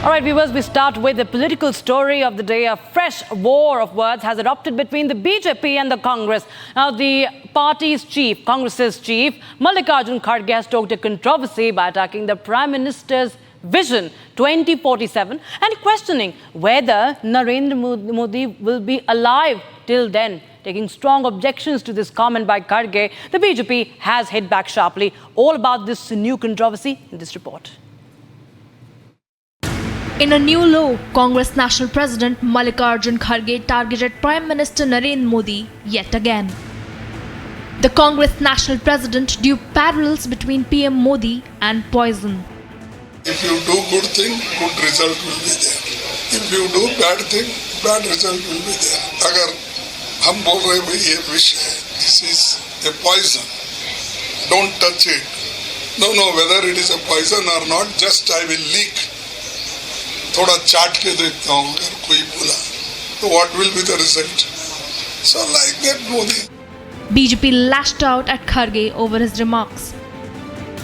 All right, viewers, we start with the political story of the day. A fresh war of words has erupted between the BJP and the Congress. Now, the party's chief, Congress's chief, Mallikarjun Kharge, has stoked a controversy by attacking the Prime Minister's Vision 2047 and questioning whether Narendra Modi will be alive till then. Taking strong objections to this comment by Kharge, the BJP has hit back sharply. All about this new controversy in this report. In a new law, Congress National President Mallikarjun Kharge targeted Prime Minister Narendra Modi yet again. The Congress National President drew parallels between PM Modi and poison. If you do good thing, good result will be there. If you do bad thing, bad result will be there. अगर हम बोल रहे हैं ये विष है, this is a poison, don't touch it. No, whether it is a poison or not, just I will leak. थोड़ा चाट के देखता हूँ अगर कोई बोला तो what will be the result? So like that, Modi. BJP lashed out at Kharge over his remarks.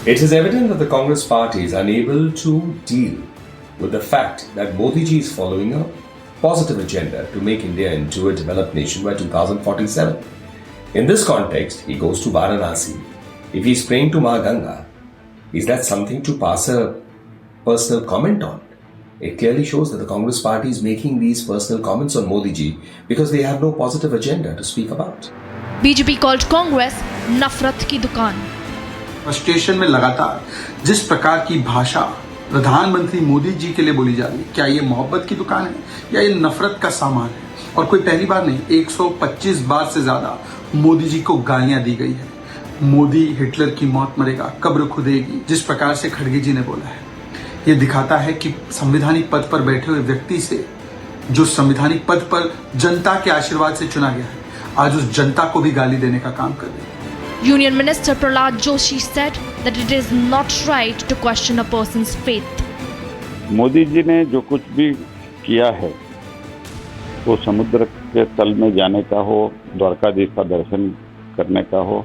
It is evident that the Congress party is unable to deal with the fact that Modi ji is following a positive agenda to make India into a developed nation by 2047. In this context, he goes to Varanasi. If he is praying to Ma Ganga, is that something to pass a personal comment on? It clearly shows that the Congress party is making these personal comments on Modi ji because they have no positive agenda to speak about. BJP called Congress नफरत की दुकान. Station में लगातार जिस प्रकार की भाषा प्रधानमंत्री मोदी जी के लिए बोली जा रही है, क्या ये मोहब्बत की दुकान है या ये नफरत का सामान है? और कोई पहली बार नहीं, 125 बार से ज्यादा मोदी जी को गालियां दी गई है. मोदी हिटलर की मौत मरेगा, कब्र खुदेगी, जिस प्रकार से खड़गे जी ने बोला है, ये दिखाता है कि संवैधानिक पद पर बैठे हुए व्यक्ति से, जो संवैधानिक पद पर जनता के आशीर्वाद से चुना गया है, आज उस जनता को भी गाली देने का काम कर रहे हैं. Union Minister Prahlad Joshi said that it is not right to question a person's faith. Modi ji ने जो कुछ भी किया है, वो समुद्र के तल में जाने का हो, द्वारकाधीश का दर्शन करने का हो,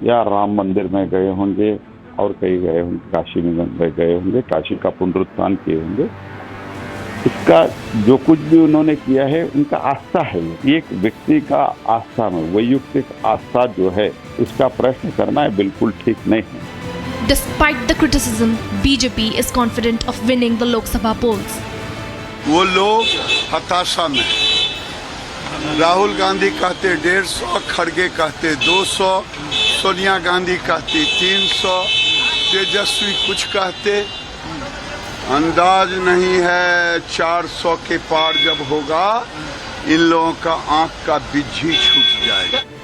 या राम मंदिर में गए होंगे और कहीं गए होंगे, काशी में गए होंगे, काशी का पुनरुत्थान किए होंगे. इसका जो कुछ भी उन्होंने किया है, उनका आस्था है. ये एक व्यक्ति का आस्था में, वैयक्तिक आस्था जो है, इसका प्रश्न करना है बिल्कुल ठीक नहीं है. Despite the criticism, BJP is confident of winning the Lok Sabha polls. वो लोग हताशा में. राहुल गांधी कहते 150, खड़गे कहते 200, सोनिया गांधी कहती 300, तेजस्वी कुछ कहते. अंदाज नहीं है 400 के पार जब होगा, इन लोगों का आंख का बिज्जी छूट जाएगा.